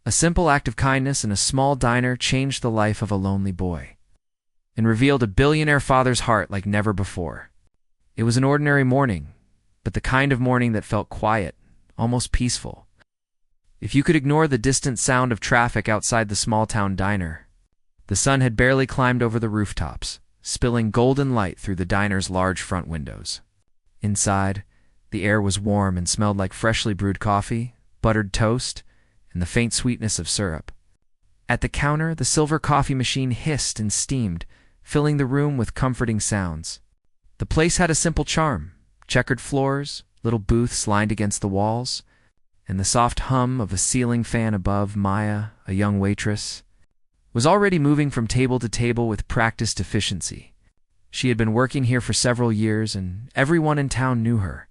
A simple act of kindness in a small diner changed the life of a lonely boy and revealed a billionaire father's heart like never before. It was an ordinary morning, but the kind of morning that felt quiet, almost peaceful. If you could ignore the distant sound of traffic outside the small-town diner, the sun had barely climbed over the rooftops, spilling golden light through the diner's large front windows. Inside, the air was warm and smelled like freshly brewed coffee, buttered toast, and the faint sweetness of syrup. At the counter, the silver coffee machine hissed and steamed, filling the room with comforting sounds. The place had a simple charm: checkered floors, little booths lined against the walls, and the soft hum of a ceiling fan above. Maya, a young waitress, was already moving from table to table with practiced efficiency. She had been working here for several years, and everyone in town knew her.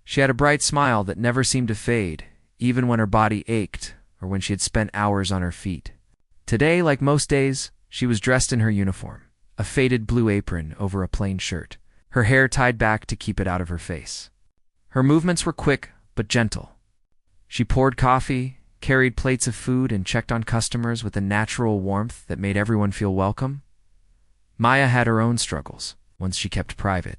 She had a bright smile that never seemed to fade, even when her body ached or when she had spent hours on her feet. Today, like most days, she was dressed in her uniform, a faded blue apron over a plain shirt, her hair tied back to keep it out of her face. Her movements were quick but gentle. She poured coffee, carried plates of food, and checked on customers with a natural warmth that made everyone feel welcome. Maya had her own struggles, ones she kept private.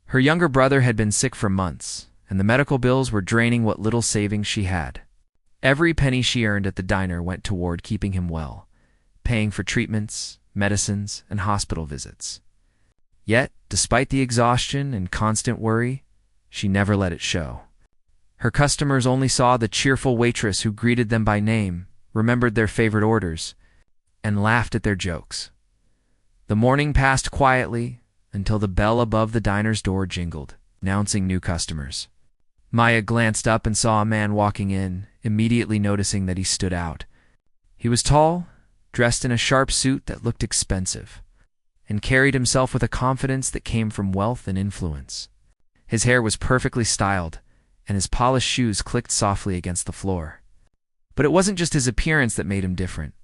Her younger brother had been sick for months, and the medical bills were draining what little savings she had. Every penny she earned at the diner went toward keeping him well, paying for treatments, medicines, and hospital visits. Yet, despite the exhaustion and constant worry, she never let it show. Her customers only saw the cheerful waitress who greeted them by name, remembered their favorite orders, and laughed at their jokes. The morning passed quietly until the bell above the diner's door jingled, announcing new customers. Maya glanced up and saw a man walking in, immediately noticing that he stood out. He was tall, dressed in a sharp suit that looked expensive, and carried himself with a confidence that came from wealth and influence. His hair was perfectly styled, and his polished shoes clicked softly against the floor. But it wasn't just his appearance that made him different.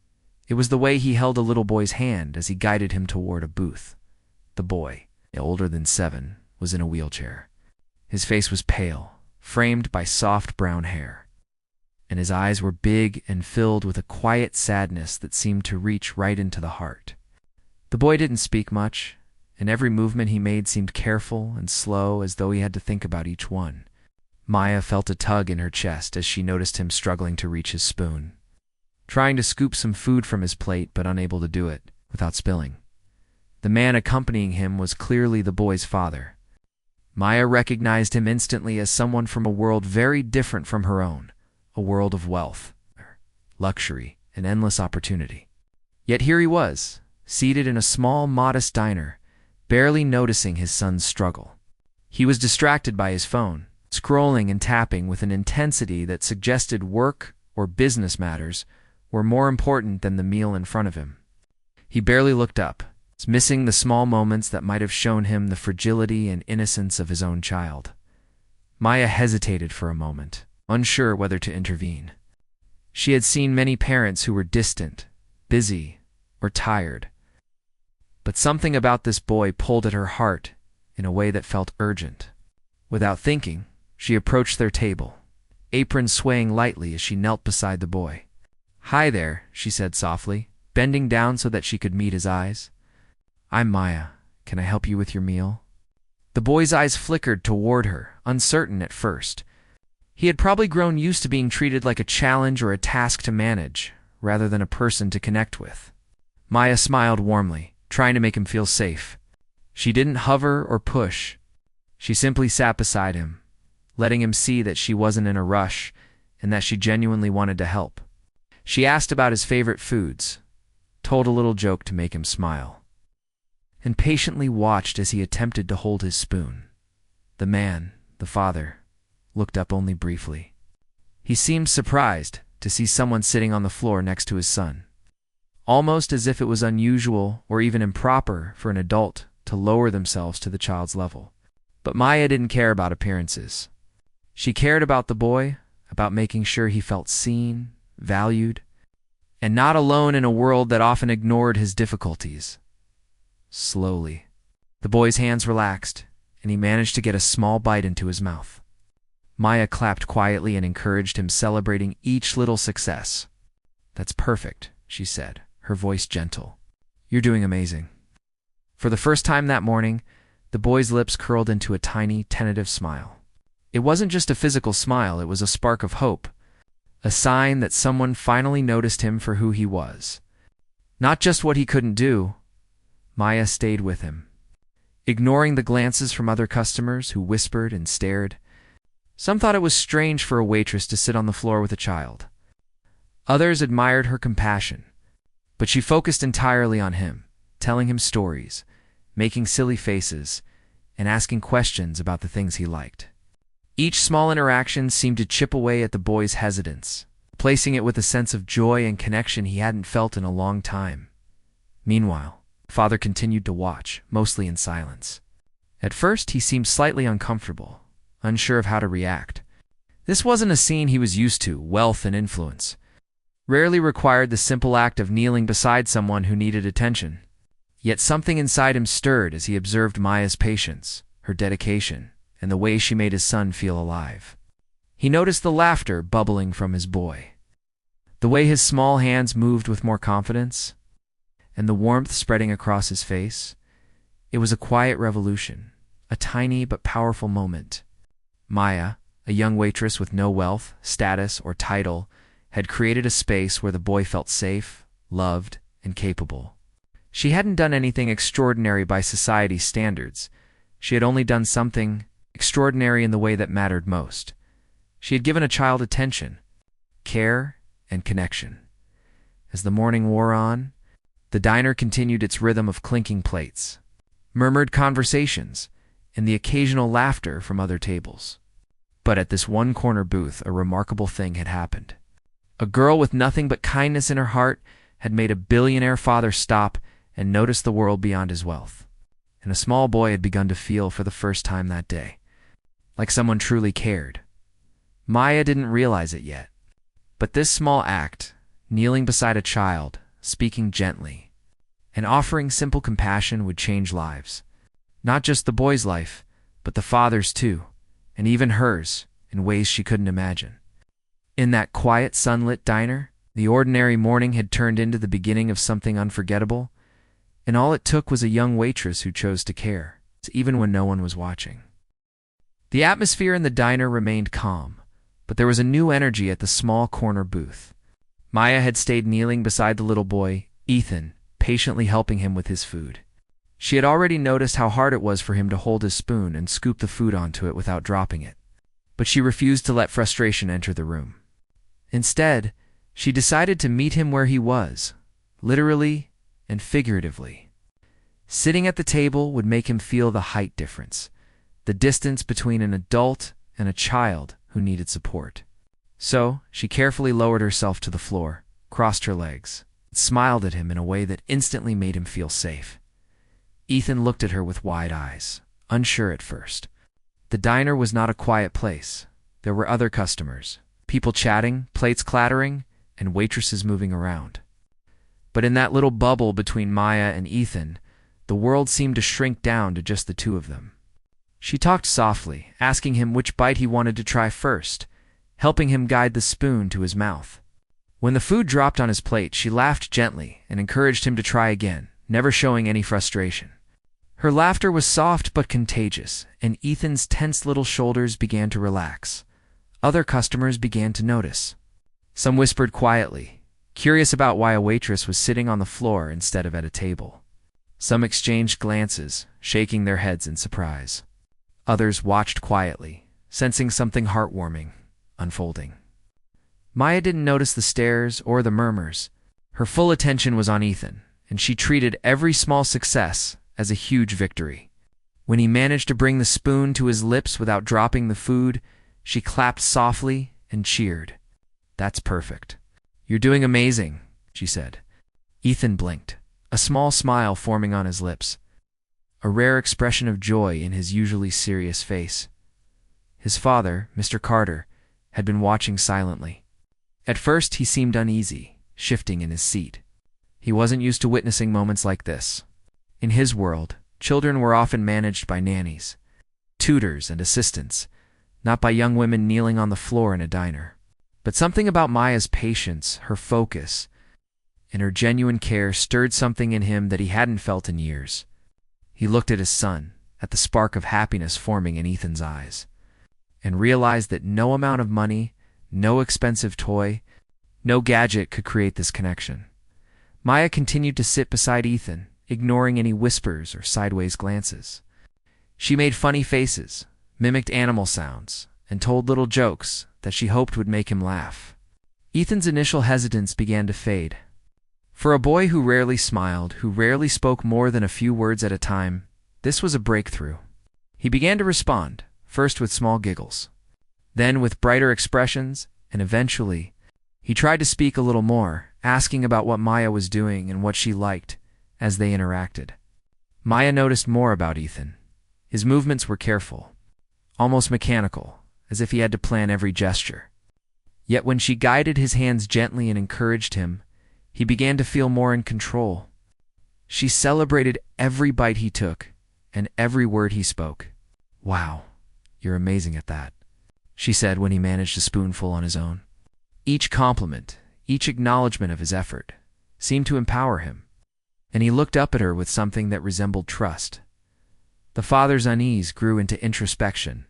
It was the way he held a little boy's hand as he guided him toward a booth. The boy, older than 7, was in a wheelchair. His face was pale, framed by soft brown hair, and his eyes were big and filled with a quiet sadness that seemed to reach right into the heart. The boy didn't speak much, and every movement he made seemed careful and slow, as though he had to think about each one. Maya felt a tug in her chest as she noticed him struggling to reach his spoon, trying to scoop some food from his plate but unable to do it without spilling. The man accompanying him was clearly the boy's father. Maya recognized him instantly as someone from a world very different from her own, a world of wealth, luxury, and endless opportunity. Yet here he was, seated in a small, modest diner, barely noticing his son's struggle. He was distracted by his phone, scrolling and tapping with an intensity that suggested work or business matters were more important than the meal in front of him. He barely looked up, missing the small moments that might have shown him the fragility and innocence of his own child. Maya hesitated for a moment, unsure whether to intervene. She had seen many parents who were distant, busy, or tired. But something about this boy pulled at her heart in a way that felt urgent. Without thinking, she approached their table, apron swaying lightly as she knelt beside the boy. "Hi there," she said softly, bending down so that she could meet his eyes. "I'm Maya. Can I help you with your meal?" The boy's eyes flickered toward her, uncertain at first. He had probably grown used to being treated like a challenge or a task to manage, rather than a person to connect with. Maya smiled warmly, trying to make him feel safe. She didn't hover or push. She simply sat beside him, letting him see that she wasn't in a rush and that she genuinely wanted to help. She asked about his favorite foods, told a little joke to make him smile, and patiently watched as he attempted to hold his spoon. The man, the father, looked up only briefly. He seemed surprised to see someone sitting on the floor next to his son, almost as if it was unusual or even improper for an adult to lower themselves to the child's level. But Maya didn't care about appearances. She cared about the boy, about making sure he felt seen, valued, and not alone in a world that often ignored his difficulties. Slowly, the boy's hands relaxed, and he managed to get a small bite into his mouth. Maya clapped quietly and encouraged him, celebrating each little success, "That's perfect," she said, her voice gentle. "You're doing amazing." For the first time that morning, the boy's lips curled into a tiny, tentative smile. It wasn't just a physical smile, it was a spark of hope, a sign that someone finally noticed him for who he was. Not just what he couldn't do. Maya stayed with him, ignoring the glances from other customers who whispered and stared. Some thought it was strange for a waitress to sit on the floor with a child. Others admired her compassion, but she focused entirely on him, telling him stories, making silly faces, and asking questions about the things he liked. Each small interaction seemed to chip away at the boy's hesitance, replacing it with a sense of joy and connection he hadn't felt in a long time. Meanwhile, father continued to watch, mostly in silence. At first, he seemed slightly uncomfortable, unsure of how to react. This wasn't a scene he was used to. Wealth and influence rarely required the simple act of kneeling beside someone who needed attention. Yet something inside him stirred as he observed Maya's patience, her dedication, and the way she made his son feel alive. He noticed the laughter bubbling from his boy, the way his small hands moved with more confidence, and the warmth spreading across his face. It was a quiet revolution, a tiny but powerful moment. Maya, a young waitress with no wealth, status, or title, had created a space where the boy felt safe, loved, and capable. She hadn't done anything extraordinary by society's standards. She had only done something extraordinary in the way that mattered most. She had given a child attention, care, and connection. As the morning wore on, the diner continued its rhythm of clinking plates, murmured conversations, and the occasional laughter from other tables. But at this one corner booth, a remarkable thing had happened. A girl with nothing but kindness in her heart had made a billionaire father stop and notice the world beyond his wealth. And a small boy had begun to feel for the first time that day, like someone truly cared. Maya didn't realize it yet, but this small act, kneeling beside a child, speaking gently, and offering simple compassion would change lives. Not just the boy's life, but the father's too, and even hers, in ways she couldn't imagine. In that quiet, sunlit diner, the ordinary morning had turned into the beginning of something unforgettable, and all it took was a young waitress who chose to care, even when no one was watching. The atmosphere in the diner remained calm, but there was a new energy at the small corner booth. Maya had stayed kneeling beside the little boy, Ethan, patiently helping him with his food. She had already noticed how hard it was for him to hold his spoon and scoop the food onto it without dropping it, but she refused to let frustration enter the room. Instead, she decided to meet him where he was, literally and figuratively. Sitting at the table would make him feel the height difference, the distance between an adult and a child who needed support. So, she carefully lowered herself to the floor, crossed her legs, and smiled at him in a way that instantly made him feel safe. Ethan looked at her with wide eyes, unsure at first. The diner was not a quiet place. There were other customers, people chatting, plates clattering, and waitresses moving around. But in that little bubble between Maya and Ethan, the world seemed to shrink down to just the two of them. She talked softly, asking him which bite he wanted to try first, helping him guide the spoon to his mouth. When the food dropped on his plate, she laughed gently and encouraged him to try again, never showing any frustration. Her laughter was soft but contagious, and Ethan's tense little shoulders began to relax. Other customers began to notice. Some whispered quietly, curious about why a waitress was sitting on the floor instead of at a table. Some exchanged glances, shaking their heads in surprise. Others watched quietly, sensing something heartwarming unfolding. Maya didn't notice the stares or the murmurs. Her full attention was on Ethan, and she treated every small success as a huge victory. When he managed to bring the spoon to his lips without dropping the food, she clapped softly and cheered. "That's perfect. You're doing amazing," she said. Ethan blinked, a small smile forming on his lips, a rare expression of joy in his usually serious face. His father, Mr. Carter, had been watching silently. At first, he seemed uneasy, shifting in his seat. He wasn't used to witnessing moments like this. In his world, children were often managed by nannies, tutors, and assistants, not by young women kneeling on the floor in a diner. But something about Maya's patience, her focus, and her genuine care stirred something in him that he hadn't felt in years. He looked at his son, at the spark of happiness forming in Ethan's eyes, and realized that no amount of money, no expensive toy, no gadget could create this connection. Maya continued to sit beside Ethan, ignoring any whispers or sideways glances. She made funny faces, mimicked animal sounds, and told little jokes that she hoped would make him laugh. Ethan's initial hesitance began to fade. For a boy who rarely smiled, who rarely spoke more than a few words at a time, this was a breakthrough. He began to respond, first with small giggles, then with brighter expressions, and eventually, he tried to speak a little more, asking about what Maya was doing and what she liked as they interacted. Maya noticed more about Ethan. His movements were careful, almost mechanical, as if he had to plan every gesture. Yet when she guided his hands gently and encouraged him, he began to feel more in control. She celebrated every bite he took and every word he spoke. "Wow, you're amazing at that," she said when he managed a spoonful on his own. Each compliment, each acknowledgement of his effort, seemed to empower him, and he looked up at her with something that resembled trust. The father's unease grew into introspection.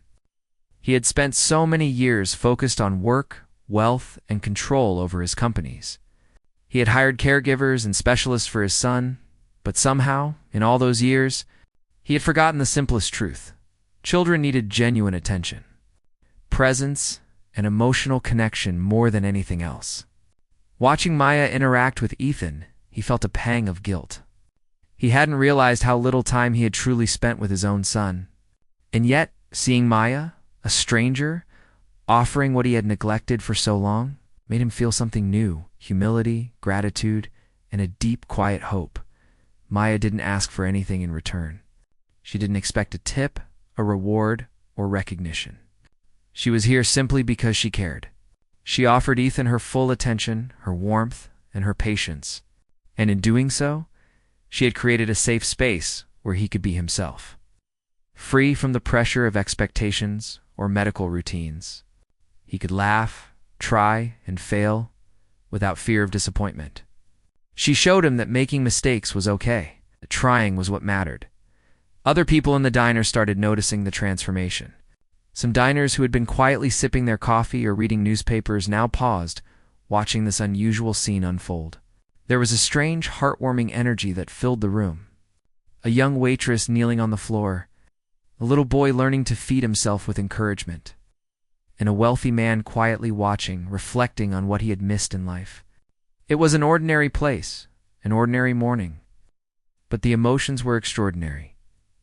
He had spent so many years focused on work, wealth, and control over his companies. He had hired caregivers and specialists for his son, but somehow, in all those years, he had forgotten the simplest truth. Children needed genuine attention, presence, and emotional connection more than anything else. Watching Maya interact with Ethan, he felt a pang of guilt. He hadn't realized how little time he had truly spent with his own son. And yet, seeing Maya, a stranger, offering what he had neglected for so long, made him feel something new: humility, gratitude, and a deep, quiet hope. Maya didn't ask for anything in return. She didn't expect a tip, a reward, or recognition. She was here simply because she cared. She offered Ethan her full attention, her warmth, and her patience. And in doing so, she had created a safe space where he could be himself, free from the pressure of expectations or medical routines. He could laugh, try, and fail without fear of disappointment. She showed him that making mistakes was okay, that trying was what mattered. Other people in the diner started noticing the transformation. Some diners who had been quietly sipping their coffee or reading newspapers now paused, watching this unusual scene unfold. There was a strange, heartwarming energy that filled the room. A young waitress kneeling on the floor, a little boy learning to feed himself with encouragement, and a wealthy man quietly watching, reflecting on what he had missed in life. It was an ordinary place, an ordinary morning, but the emotions were extraordinary.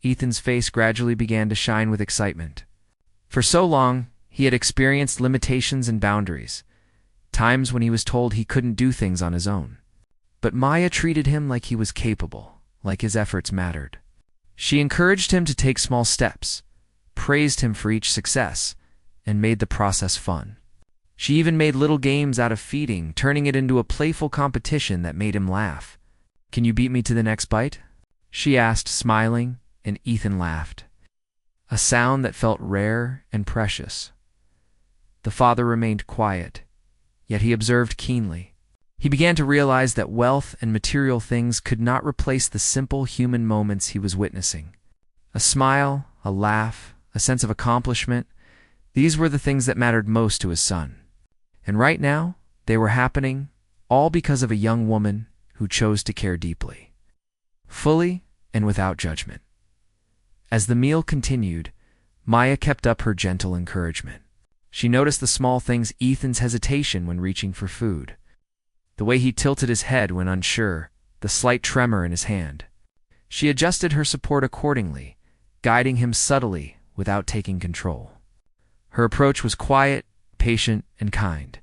Ethan's face gradually began to shine with excitement. For so long, he had experienced limitations and boundaries, times when he was told he couldn't do things on his own. But Maya treated him like he was capable, like his efforts mattered. She encouraged him to take small steps, praised him for each success, and made the process fun. She even made little games out of feeding, turning it into a playful competition that made him laugh. "Can you beat me to the next bite?" she asked, smiling, and Ethan laughed, a sound that felt rare and precious. The father remained quiet, yet he observed keenly. He began to realize that wealth and material things could not replace the simple human moments he was witnessing. A smile, a laugh, a sense of accomplishment, these were the things that mattered most to his son. And right now, they were happening all because of a young woman who chose to care deeply, fully and without judgment. As the meal continued, Maya kept up her gentle encouragement. She noticed the small things: Ethan's hesitation when reaching for food, the way he tilted his head when unsure, the slight tremor in his hand. She adjusted her support accordingly, guiding him subtly without taking control. Her approach was quiet, patient, and kind.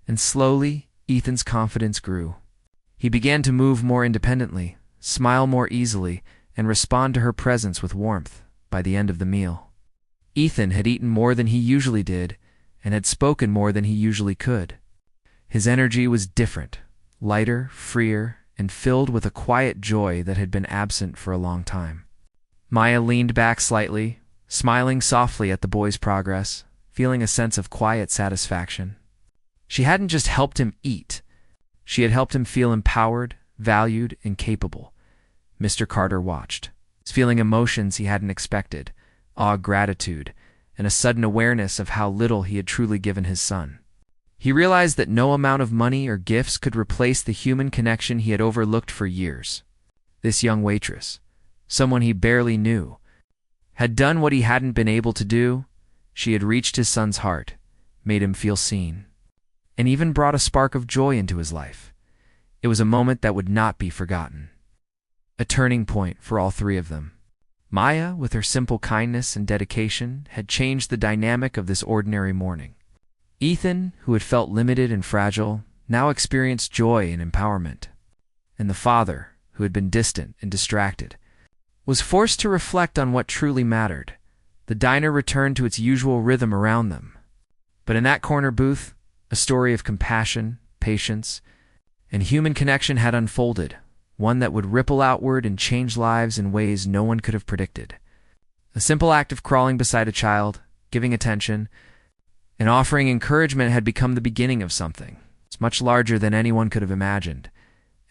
And slowly, Ethan's confidence grew. He began to move more independently, smile more easily, and respond to her presence with warmth by the end of the meal. Ethan had eaten more than he usually did and had spoken more than he usually could. His energy was different, lighter, freer, and filled with a quiet joy that had been absent for a long time. Maya leaned back slightly, smiling softly at the boy's progress, feeling a sense of quiet satisfaction. She hadn't just helped him eat. She had helped him feel empowered, valued, and capable. Mr. Carter watched, feeling emotions he hadn't expected, awe, gratitude, and a sudden awareness of how little he had truly given his son. He realized that no amount of money or gifts could replace the human connection he had overlooked for years. This young waitress, someone he barely knew, had done what he hadn't been able to do. She had reached his son's heart, made him feel seen, and even brought a spark of joy into his life. It was a moment that would not be forgotten. A turning point for all three of them. Maya, with her simple kindness and dedication, had changed the dynamic of this ordinary morning. Ethan, who had felt limited and fragile, now experienced joy and empowerment. And the father, who had been distant and distracted, was forced to reflect on what truly mattered. The diner returned to its usual rhythm around them. But in that corner booth, a story of compassion, patience, and human connection had unfolded, one that would ripple outward and change lives in ways no one could have predicted. A simple act of crawling beside a child, giving attention, and offering encouragement had become the beginning of something. It's much larger than anyone could have imagined,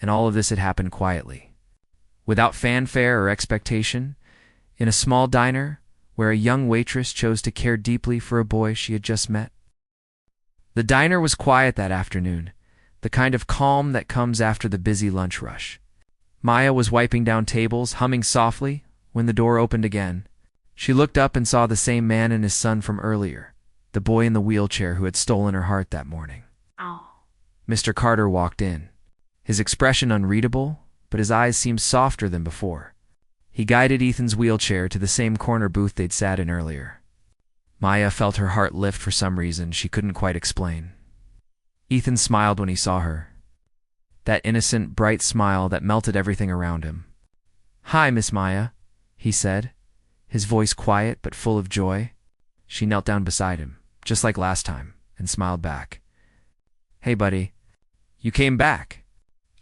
and all of this had happened quietly, without fanfare or expectation, in a small diner where a young waitress chose to care deeply for a boy she had just met. The diner was quiet that afternoon, the kind of calm that comes after the busy lunch rush. Maya was wiping down tables, humming softly, when the door opened again. She looked up and saw the same man and his son from earlier, the boy in the wheelchair who had stolen her heart that morning. Oh. Mr. Carter walked in, his expression unreadable, but his eyes seemed softer than before. He guided Ethan's wheelchair to the same corner booth they'd sat in earlier. Maya felt her heart lift for some reason she couldn't quite explain. Ethan smiled when he saw her. That innocent, bright smile that melted everything around him. "Hi, Miss Maya," he said, his voice quiet but full of joy. She knelt down beside him, just like last time, and smiled back. "Hey, buddy. You came back.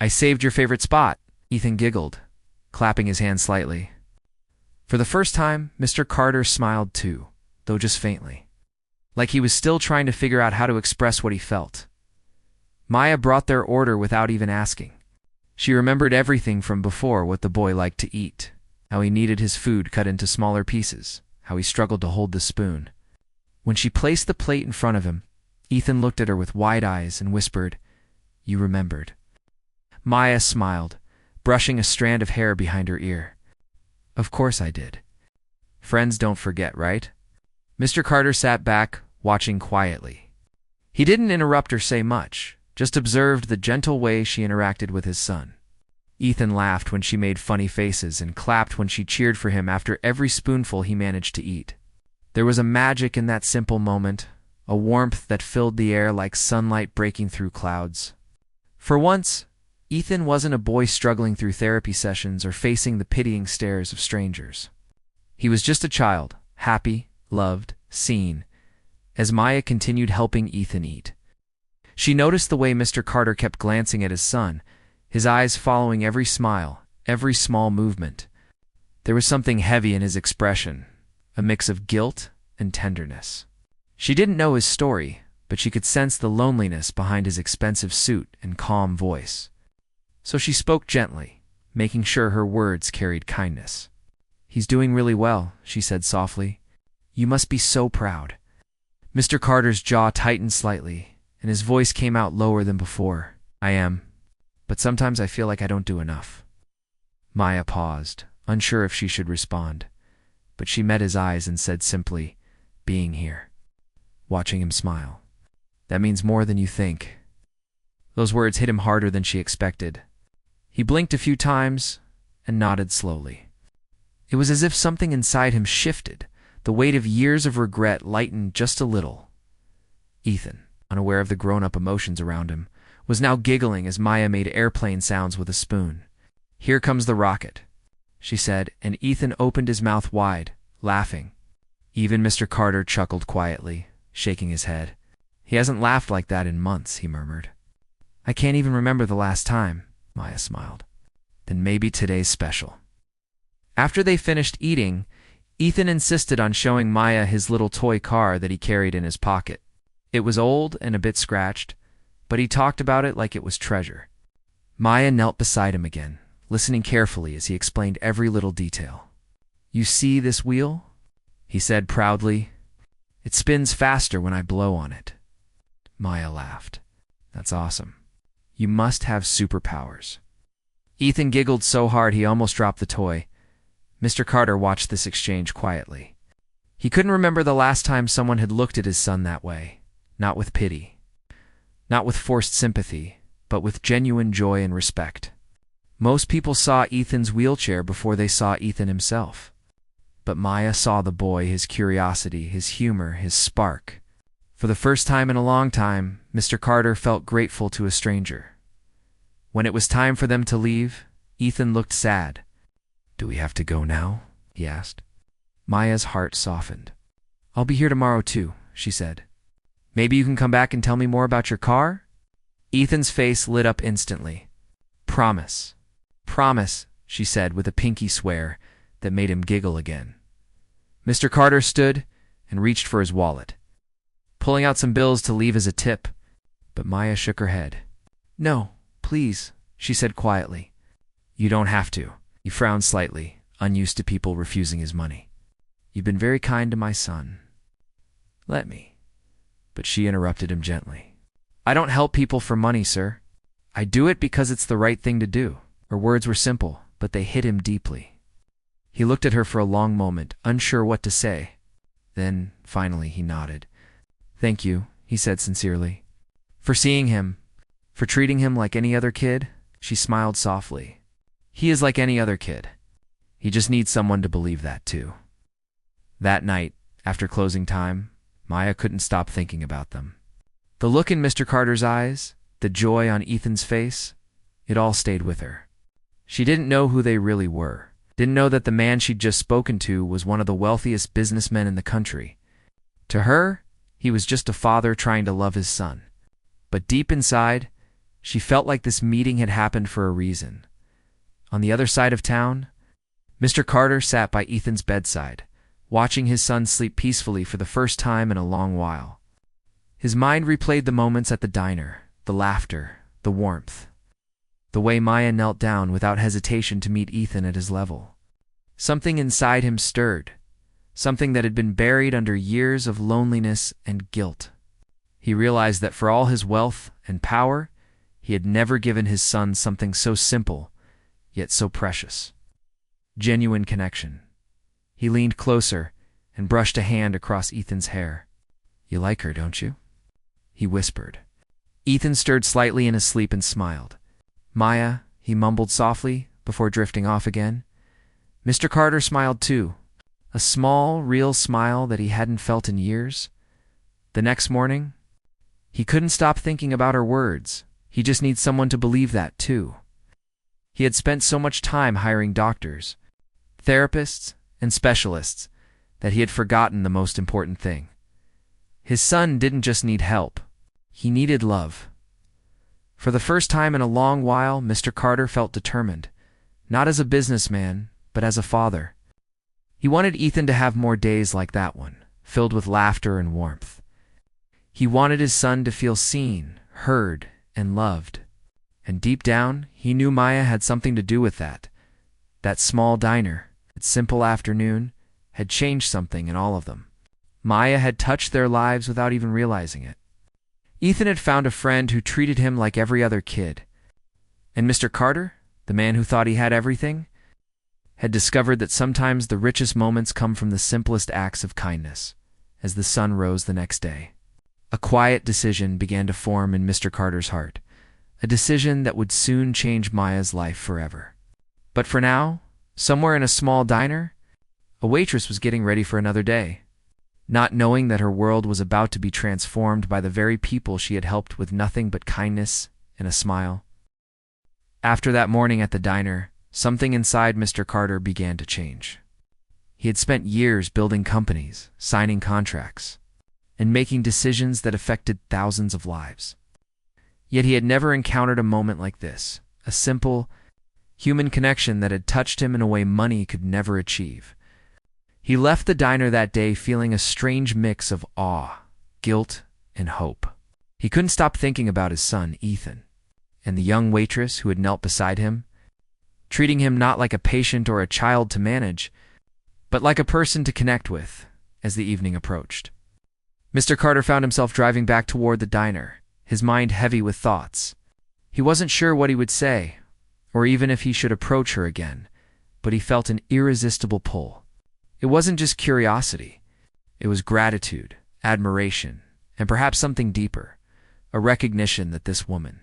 I saved your favorite spot," Ethan giggled, clapping his hand slightly. For the first time, Mr. Carter smiled too, though just faintly, like he was still trying to figure out how to express what he felt. Maya brought their order without even asking. She remembered everything from before: what the boy liked to eat, how he needed his food cut into smaller pieces, how he struggled to hold the spoon. When she placed the plate in front of him, Ethan looked at her with wide eyes and whispered, "You remembered." Maya smiled, brushing a strand of hair behind her ear. "Of course I did. Friends don't forget, right?" Mr. Carter sat back, watching quietly. He didn't interrupt or say much, just observed the gentle way she interacted with his son. Ethan laughed when she made funny faces and clapped when she cheered for him after every spoonful he managed to eat. There was a magic in that simple moment, a warmth that filled the air like sunlight breaking through clouds. For once, Ethan wasn't a boy struggling through therapy sessions or facing the pitying stares of strangers. He was just a child, happy, loved, seen, as Maya continued helping Ethan eat. She noticed the way Mr. Carter kept glancing at his son, his eyes following every smile, every small movement. There was something heavy in his expression, a mix of guilt and tenderness. She didn't know his story, but she could sense the loneliness behind his expensive suit and calm voice. So she spoke gently, making sure her words carried kindness. "He's doing really well," she said softly. "You must be so proud." Mr. Carter's jaw tightened slightly, and his voice came out lower than before. "I am, but sometimes I feel like I don't do enough." Maya paused, unsure if she should respond, but she met his eyes and said simply, "Being here, watching him smile. That means more than you think." Those words hit him harder than she expected. He blinked a few times and nodded slowly. It was as if something inside him shifted, the weight of years of regret lightened just a little. Ethan, unaware of the grown-up emotions around him, was now giggling as Maya made airplane sounds with a spoon. "Here comes the rocket," she said, and Ethan opened his mouth wide, laughing. Even Mr. Carter chuckled quietly, shaking his head. "He hasn't laughed like that in months," he murmured. "I can't even remember the last time," Maya smiled. "Then maybe today's special." After they finished eating, Ethan insisted on showing Maya his little toy car that he carried in his pocket. It was old and a bit scratched, but he talked about it like it was treasure. Maya knelt beside him again, listening carefully as he explained every little detail. "You see this wheel?" he said proudly. "It spins faster when I blow on it." Maya laughed. "That's awesome. You must have superpowers." Ethan giggled so hard he almost dropped the toy. Mr. Carter watched this exchange quietly. He couldn't remember the last time someone had looked at his son that way. Not with pity. Not with forced sympathy, but with genuine joy and respect. Most people saw Ethan's wheelchair before they saw Ethan himself. But Maya saw the boy, his curiosity, his humor, his spark. For the first time in a long time, Mr. Carter felt grateful to a stranger. When it was time for them to leave, Ethan looked sad. "Do we have to go now?" he asked. Maya's heart softened. "I'll be here tomorrow too," she said. "Maybe you can come back and tell me more about your car?" Ethan's face lit up instantly. "Promise. Promise," she said with a pinky swear that made him giggle again. Mr. Carter stood and reached for his wallet, pulling out some bills to leave as a tip, but Maya shook her head. "No, please," she said quietly. "You don't have to." He frowned slightly, unused to people refusing his money. "You've been very kind to my son. Let me." But she interrupted him gently. "I don't help people for money, sir. I do it because it's the right thing to do." Her words were simple, but they hit him deeply. He looked at her for a long moment, unsure what to say. Then, finally, he nodded. "Thank you," he said sincerely. "For seeing him, for treating him like any other kid." She smiled softly. "He is like any other kid. He just needs someone to believe that too." That night, after closing time, Maya couldn't stop thinking about them. The look in Mr. Carter's eyes, the joy on Ethan's face, it all stayed with her. She didn't know who they really were, didn't know that the man she'd just spoken to was one of the wealthiest businessmen in the country. To her, he was just a father trying to love his son. But deep inside, she felt like this meeting had happened for a reason. On the other side of town, Mr. Carter sat by Ethan's bedside, watching his son sleep peacefully for the first time in a long while. His mind replayed the moments at the diner, the laughter, the warmth, the way Maya knelt down without hesitation to meet Ethan at his level. Something inside him stirred, something that had been buried under years of loneliness and guilt. He realized that for all his wealth and power, he had never given his son something so simple, yet so precious. Genuine connection. He leaned closer and brushed a hand across Ethan's hair. "You like her, don't you?" he whispered. Ethan stirred slightly in his sleep and smiled. "Maya," he mumbled softly before drifting off again. Mr. Carter smiled too, a small, real smile that he hadn't felt in years. The next morning, he couldn't stop thinking about her words. He just needs someone to believe that too. He had spent so much time hiring doctors, therapists, and specialists that he had forgotten the most important thing. His son didn't just need help. He needed love. For the first time in a long while, Mr. Carter felt determined, not as a businessman, but as a father. He wanted Ethan to have more days like that one, filled with laughter and warmth. He wanted his son to feel seen, heard, and loved. And deep down, he knew Maya had something to do with that. That small diner, that simple afternoon, had changed something in all of them. Maya had touched their lives without even realizing it. Ethan had found a friend who treated him like every other kid. And Mr. Carter, the man who thought he had everything, had discovered that sometimes the richest moments come from the simplest acts of kindness, as the sun rose the next day. A quiet decision began to form in Mr. Carter's heart, a decision that would soon change Maya's life forever. But for now, somewhere in a small diner, a waitress was getting ready for another day, not knowing that her world was about to be transformed by the very people she had helped with nothing but kindness and a smile. After that morning at the diner, something inside Mr. Carter began to change. He had spent years building companies, signing contracts, and making decisions that affected thousands of lives. Yet he had never encountered a moment like this, a simple, human connection that had touched him in a way money could never achieve. He left the diner that day feeling a strange mix of awe, guilt, and hope. He couldn't stop thinking about his son, Ethan, and the young waitress who had knelt beside him, treating him not like a patient or a child to manage, but like a person to connect with as the evening approached. Mr. Carter found himself driving back toward the diner, his mind heavy with thoughts. He wasn't sure what he would say, or even if he should approach her again, but he felt an irresistible pull. It wasn't just curiosity. It was gratitude, admiration, and perhaps something deeper, a recognition that this woman,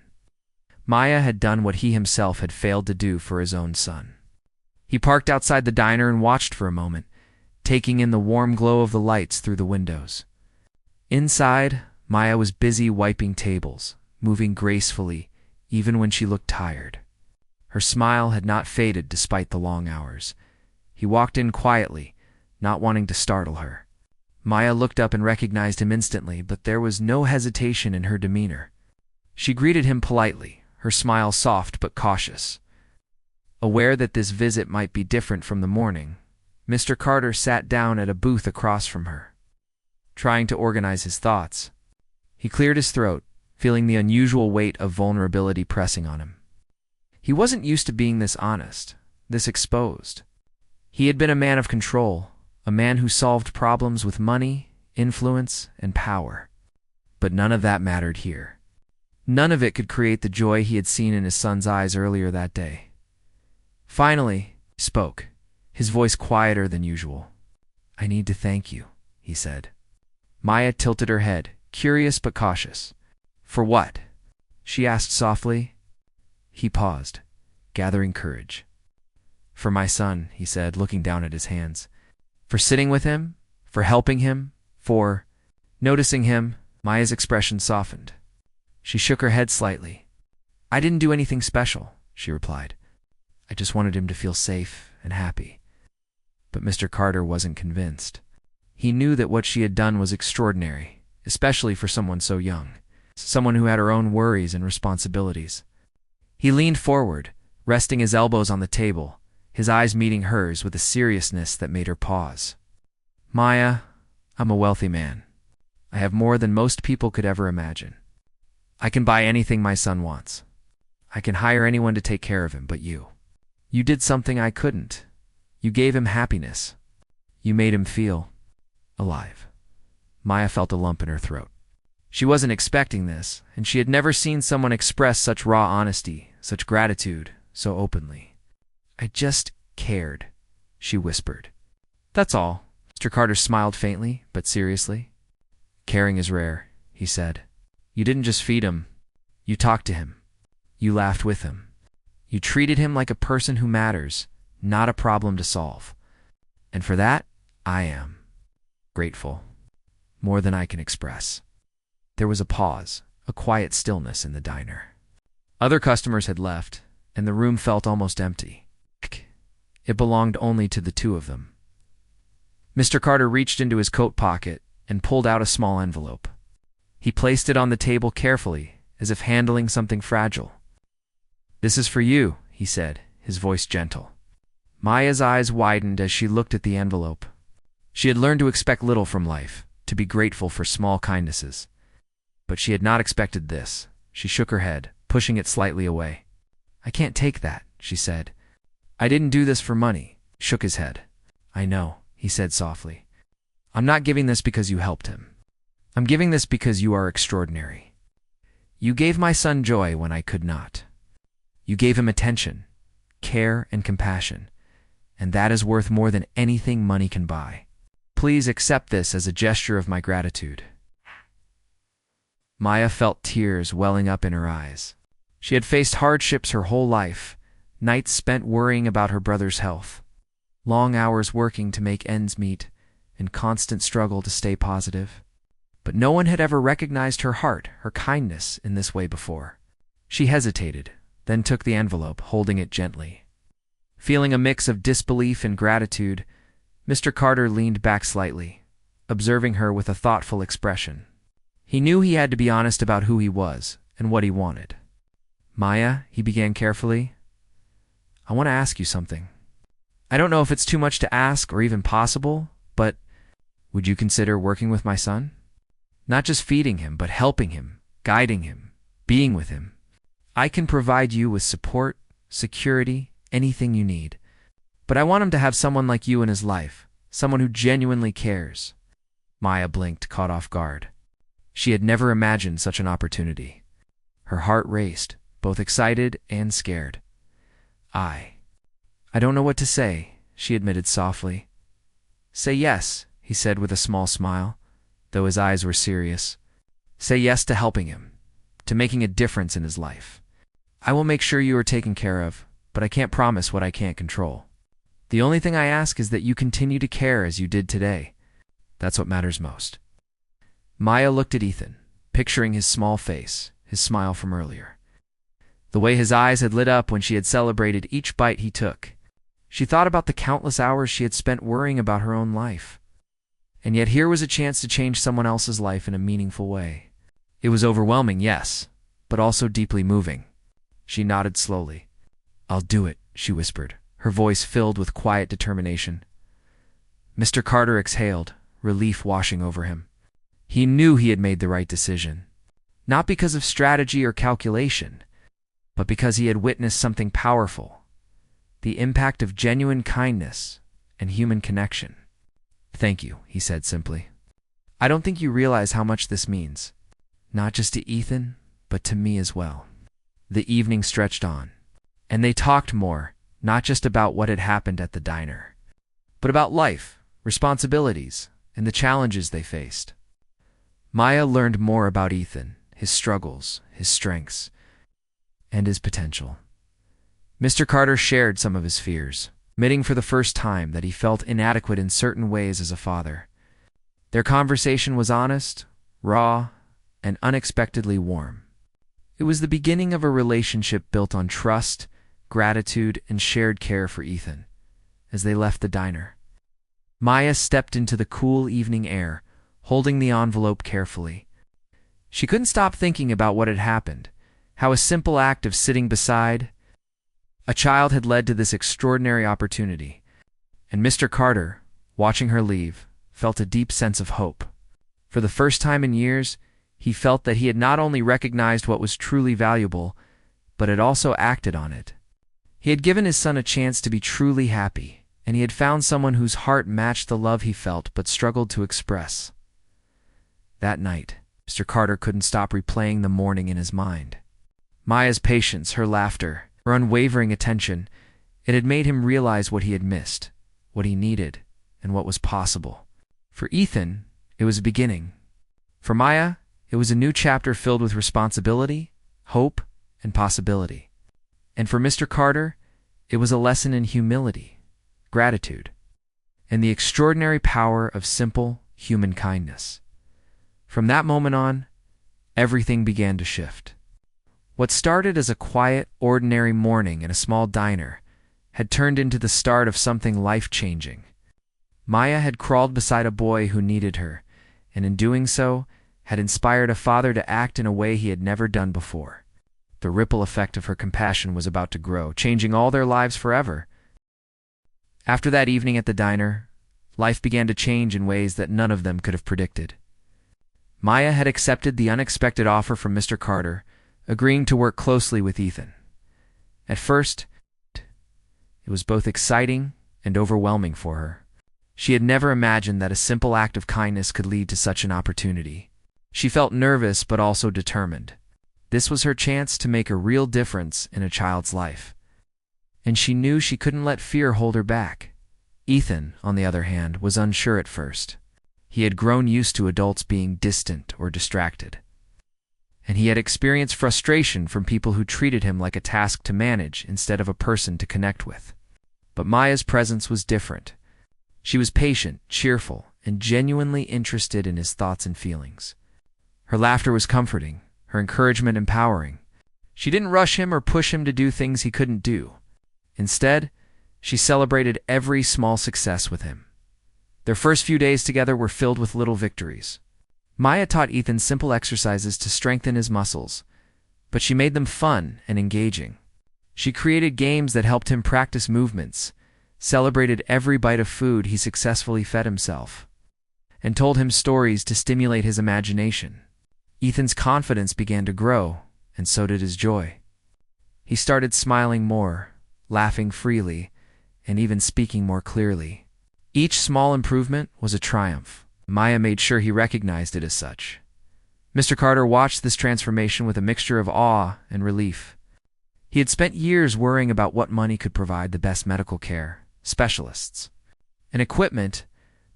Maya, had done what he himself had failed to do for his own son. He parked outside the diner and watched for a moment, taking in the warm glow of the lights through the windows. Inside, Maya was busy wiping tables, moving gracefully, even when she looked tired. Her smile had not faded despite the long hours. He walked in quietly, not wanting to startle her. Maya looked up and recognized him instantly, but there was no hesitation in her demeanor. She greeted him politely, her smile soft but cautious. Aware that this visit might be different from the morning, Mr. Carter sat down at a booth across from her, trying to organize his thoughts. He cleared his throat, feeling the unusual weight of vulnerability pressing on him. He wasn't used to being this honest, this exposed. He had been a man of control, a man who solved problems with money, influence, and power. But none of that mattered here. None of it could create the joy he had seen in his son's eyes earlier that day. Finally, he spoke, his voice quieter than usual. "I need to thank you," he said. Maya tilted her head, curious but cautious. "For what?" she asked softly. He paused, gathering courage. "For my son," he said, looking down at his hands. "For sitting with him, for helping him, for—" Noticing him, Maya's expression softened. She shook her head slightly. "I didn't do anything special," she replied. "I just wanted him to feel safe and happy." But Mr. Carter wasn't convinced. He knew that what she had done was extraordinary, especially for someone so young, someone who had her own worries and responsibilities. He leaned forward, resting his elbows on the table, his eyes meeting hers with a seriousness that made her pause. "Maya, I'm a wealthy man. I have more than most people could ever imagine. I can buy anything my son wants. I can hire anyone to take care of him but you. You did something I couldn't. You gave him happiness. You made him feel alive." Maya felt a lump in her throat. She wasn't expecting this, and she had never seen someone express such raw honesty, such gratitude, so openly. "I just cared," she whispered. "That's all." Mr. Carter smiled faintly, but seriously. "Caring is rare," he said. "You didn't just feed him. You talked to him. You laughed with him. You treated him like a person who matters, not a problem to solve. And for that, I am grateful. More than I can express." There was a pause, a quiet stillness in the diner. Other customers had left, and the room felt almost empty. It belonged only to the two of them. Mr. Carter reached into his coat pocket and pulled out a small envelope. He placed it on the table carefully, as if handling something fragile. "This is for you," he said, his voice gentle. Maya's eyes widened as she looked at the envelope. She had learned to expect little from life, to be grateful for small kindnesses. But she had not expected this. She shook her head, pushing it slightly away. "I can't take that," she said. "I didn't do this for money." He shook his head. "I know," he said softly. "I'm not giving this because you helped him. I'm giving this because you are extraordinary. You gave my son joy when I could not. You gave him attention, care, and compassion, and that is worth more than anything money can buy. Please accept this as a gesture of my gratitude." Maya felt tears welling up in her eyes. She had faced hardships her whole life, nights spent worrying about her brother's health, long hours working to make ends meet, and constant struggle to stay positive. But no one had ever recognized her heart, her kindness, in this way before. She hesitated, then took the envelope, holding it gently. Feeling a mix of disbelief and gratitude, Mr. Carter leaned back slightly, observing her with a thoughtful expression. He knew he had to be honest about who he was and what he wanted. "Maya," he began carefully, "I want to ask you something. I don't know if it's too much to ask or even possible, but would you consider working with my son? Not just feeding him, but helping him, guiding him, being with him. I can provide you with support, security, anything you need. But I want him to have someone like you in his life, someone who genuinely cares. Maya blinked, caught off guard. She had never imagined such an opportunity. Her heart raced, both excited and scared. I don't know what to say, she admitted softly. Say yes, he said with a small smile, though his eyes were serious. Say yes to helping him, to making a difference in his life. I will make sure you are taken care of, but I can't promise what I can't control. The only thing I ask is that you continue to care as you did today. That's what matters most. Maya looked at Ethan, picturing his small face, his smile from earlier. The way his eyes had lit up when she had celebrated each bite he took. She thought about the countless hours she had spent worrying about her own life. And yet here was a chance to change someone else's life in a meaningful way. It was overwhelming, yes, but also deeply moving. She nodded slowly. I'll do it, she whispered, her voice filled with quiet determination. Mr. Carter exhaled, relief washing over him. He knew he had made the right decision. Not because of strategy or calculation, but because he had witnessed something powerful. The impact of genuine kindness and human connection. Thank you, he said simply. I don't think you realize how much this means. Not just to Ethan, but to me as well. The evening stretched on, and they talked more, not just about what had happened at the diner, but about life, responsibilities, and the challenges they faced. Maya learned more about Ethan, his struggles, his strengths, and his potential. Mr. Carter shared some of his fears, admitting for the first time that he felt inadequate in certain ways as a father. Their conversation was honest, raw, and unexpectedly warm. It was the beginning of a relationship built on trust, gratitude, and shared care for Ethan. As they left the diner, Maya stepped into the cool evening air, holding the envelope carefully. She couldn't stop thinking about what had happened, how a simple act of sitting beside a child had led to this extraordinary opportunity. And Mr. Carter, watching her leave, felt a deep sense of hope. For the first time in years, he felt that he had not only recognized what was truly valuable, but had also acted on it. He had given his son a chance to be truly happy, and he had found someone whose heart matched the love he felt but struggled to express. That night, Mr. Carter couldn't stop replaying the morning in his mind. Maya's patience, her laughter, her unwavering attention, it had made him realize what he had missed, what he needed, and what was possible. For Ethan, it was a beginning. For Maya, it was a new chapter filled with responsibility, hope, and possibility. And for Mr. Carter, it was a lesson in humility, gratitude, and the extraordinary power of simple human kindness. From that moment on, everything began to shift. What started as a quiet, ordinary morning in a small diner had turned into the start of something life-changing. Maya had crawled beside a boy who needed her, and in doing so, had inspired a father to act in a way he had never done before. The ripple effect of her compassion was about to grow, changing all their lives forever. After that evening at the diner, life began to change in ways that none of them could have predicted. Maya had accepted the unexpected offer from Mr. Carter, agreeing to work closely with Ethan. At first, it was both exciting and overwhelming for her. She had never imagined that a simple act of kindness could lead to such an opportunity. She felt nervous but also determined. This was her chance to make a real difference in a child's life. And she knew she couldn't let fear hold her back. Ethan, on the other hand, was unsure at first. He had grown used to adults being distant or distracted. And he had experienced frustration from people who treated him like a task to manage instead of a person to connect with. But Maya's presence was different. She was patient, cheerful, and genuinely interested in his thoughts and feelings. Her laughter was comforting, her encouragement empowering. She didn't rush him or push him to do things he couldn't do. Instead, she celebrated every small success with him. Their first few days together were filled with little victories. Maya taught Ethan simple exercises to strengthen his muscles, but she made them fun and engaging. She created games that helped him practice movements, celebrated every bite of food he successfully fed himself, and told him stories to stimulate his imagination. Ethan's confidence began to grow, and so did his joy. He started smiling more, laughing freely, and even speaking more clearly. Each small improvement was a triumph. Maya made sure he recognized it as such. Mr. Carter watched this transformation with a mixture of awe and relief. He had spent years worrying about what money could provide the best medical care, specialists, and equipment,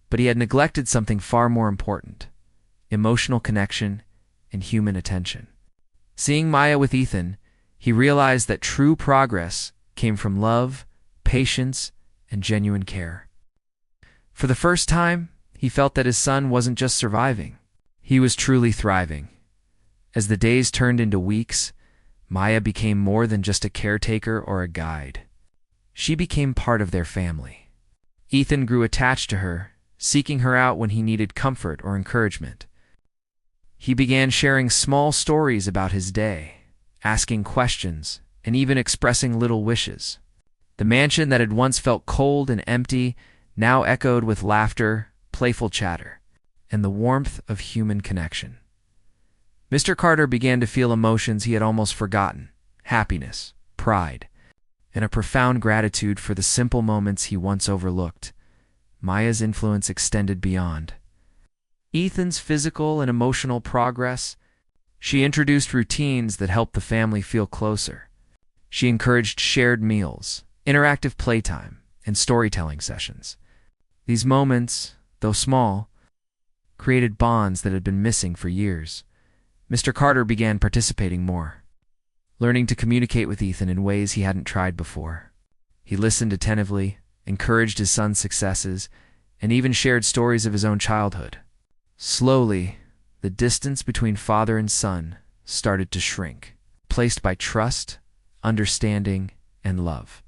but he had neglected something far more important: emotional connection and human attention. Seeing Maya with Ethan, he realized that true progress came from love, patience, and genuine care. For the first time, he felt that his son wasn't just surviving. He was truly thriving. As the days turned into weeks, Maya became more than just a caretaker or a guide. She became part of their family. Ethan grew attached to her, seeking her out when he needed comfort or encouragement. He began sharing small stories about his day, asking questions, and even expressing little wishes. The mansion that had once felt cold and empty now echoed with laughter, playful chatter, and the warmth of human connection. Mr. Carter began to feel emotions he had almost forgotten: happiness, pride, and a profound gratitude for the simple moments he once overlooked. Maya's influence extended beyond Ethan's physical and emotional progress. She introduced routines that helped the family feel closer. She encouraged shared meals, interactive playtime, and storytelling sessions. These moments, though small, created bonds that had been missing for years. Mr. Carter began participating more, learning to communicate with Ethan in ways he hadn't tried before. He listened attentively, encouraged his son's successes, and even shared stories of his own childhood. Slowly, the distance between father and son started to shrink, replaced by trust, understanding, and love.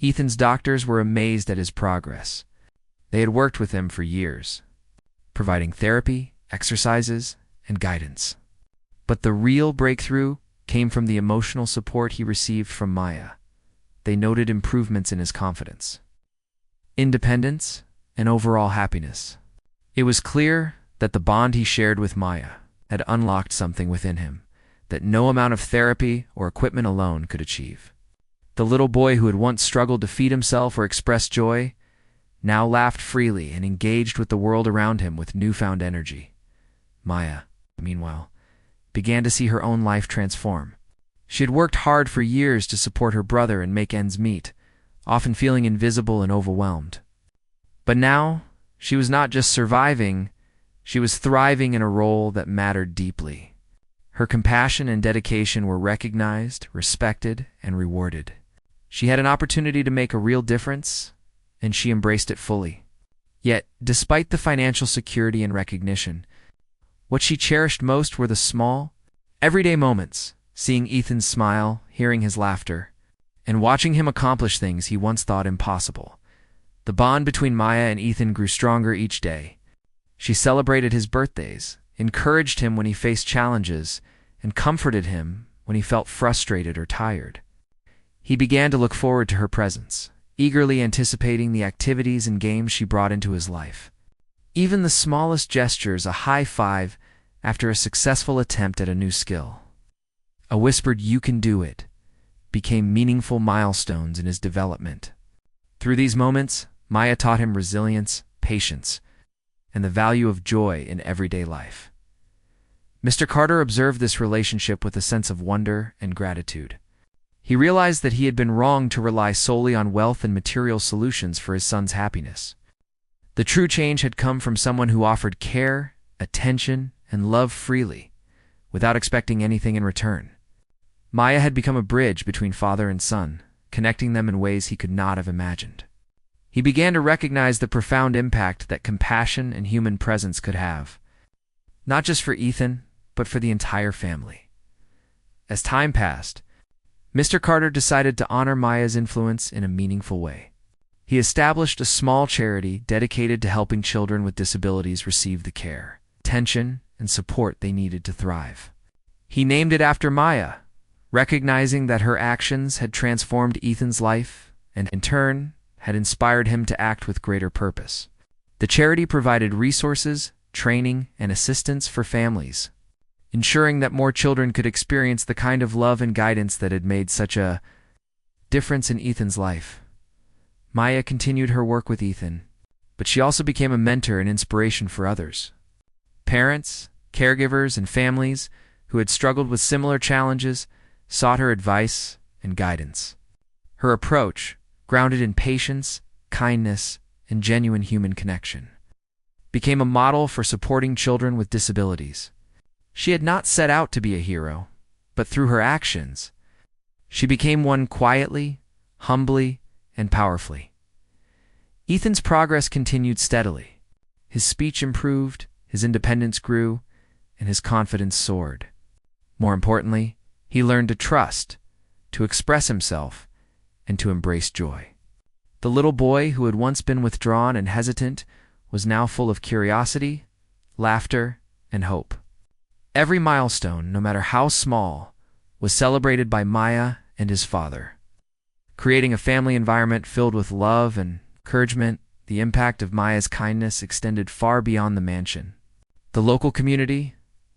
Ethan's doctors were amazed at his progress. They had worked with him for years, providing therapy, exercises, and guidance. But the real breakthrough came from the emotional support he received from Maya. They noted improvements in his confidence, independence, and overall happiness. It was clear that the bond he shared with Maya had unlocked something within him that no amount of therapy or equipment alone could achieve. The little boy who had once struggled to feed himself or express joy now laughed freely and engaged with the world around him with newfound energy. Maya, meanwhile, began to see her own life transform. She had worked hard for years to support her brother and make ends meet, often feeling invisible and overwhelmed. But now, she was not just surviving, she was thriving in a role that mattered deeply. Her compassion and dedication were recognized, respected, and rewarded. She had an opportunity to make a real difference, and she embraced it fully. Yet, despite the financial security and recognition, what she cherished most were the small, everyday moments: seeing Ethan smile, hearing his laughter, and watching him accomplish things he once thought impossible. The bond between Maya and Ethan grew stronger each day. She celebrated his birthdays, encouraged him when he faced challenges, and comforted him when he felt frustrated or tired. He began to look forward to her presence, eagerly anticipating the activities and games she brought into his life. Even the smallest gestures, a high five after a successful attempt at a new skill, a whispered "you can do it," became meaningful milestones in his development. Through these moments, Maya taught him resilience, patience, and the value of joy in everyday life. Mr. Carter observed this relationship with a sense of wonder and gratitude. He realized that he had been wrong to rely solely on wealth and material solutions for his son's happiness. The true change had come from someone who offered care, attention, and love freely, without expecting anything in return. Maya had become a bridge between father and son, connecting them in ways he could not have imagined. He began to recognize the profound impact that compassion and human presence could have, not just for Ethan, but for the entire family. As time passed, Mr. Carter decided to honor Maya's influence in a meaningful way. He established a small charity dedicated to helping children with disabilities receive the care, attention, and support they needed to thrive. He named it after Maya, recognizing that her actions had transformed Ethan's life and, in turn, had inspired him to act with greater purpose. The charity provided resources, training, and assistance for families, ensuring that more children could experience the kind of love and guidance that had made such a difference in Ethan's life. Maya continued her work with Ethan, but she also became a mentor and inspiration for others. Parents, caregivers, and families who had struggled with similar challenges sought her advice and guidance. Her approach, grounded in patience, kindness, and genuine human connection, became a model for supporting children with disabilities. She had not set out to be a hero, but through her actions, she became one quietly, humbly, and powerfully. Ethan's progress continued steadily. His speech improved, his independence grew, and his confidence soared. More importantly, he learned to trust, to express himself, and to embrace joy. The little boy who had once been withdrawn and hesitant was now full of curiosity, laughter, and hope. Every milestone, no matter how small, was celebrated by Maya and his father. Creating a family environment filled with love and encouragement, the impact of Maya's kindness extended far beyond the mansion. The local community,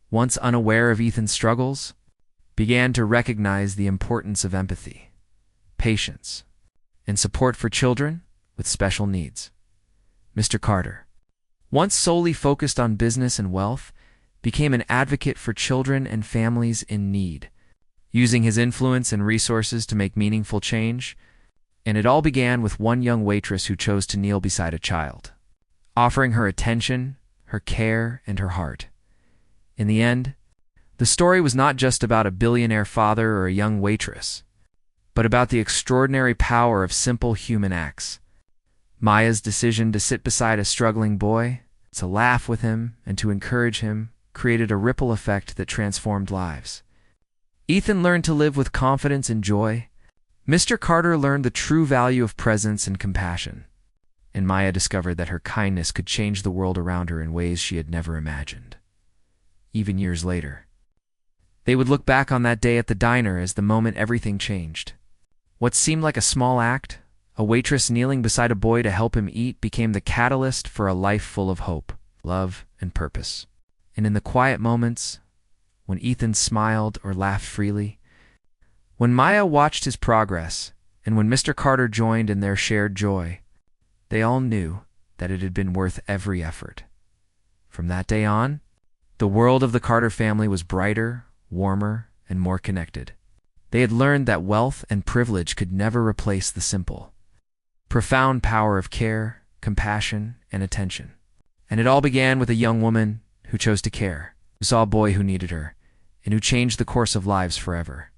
once unaware of Ethan's struggles, began to recognize the importance of empathy, patience, and support for children with special needs. Mr. Carter, once solely focused on business and wealth, became an advocate for children and families in need, using his influence and resources to make meaningful change. And it all began with one young waitress who chose to kneel beside a child, offering her attention, her care, and her heart. In the end, the story was not just about a billionaire father or a young waitress, but about the extraordinary power of simple human acts. Maya's decision to sit beside a struggling boy, to laugh with him, and to encourage him created a ripple effect that transformed lives. Ethan learned to live with confidence and joy. Mr. Carter learned the true value of presence and compassion, and Maya discovered that her kindness could change the world around her in ways she had never imagined. Even years later, they would look back on that day at the diner as the moment everything changed. What seemed like a small act, a waitress kneeling beside a boy to help him eat, became the catalyst for a life full of hope, love, and purpose. And in the quiet moments, when Ethan smiled or laughed freely, when Maya watched his progress, and when Mr. Carter joined in their shared joy, they all knew that it had been worth every effort. From that day on, the world of the Carter family was brighter, warmer, and more connected. They had learned that wealth and privilege could never replace the simple, profound power of care, compassion, and attention. And it all began with a young woman who chose to care, who saw a boy who needed her, and who changed the course of lives forever.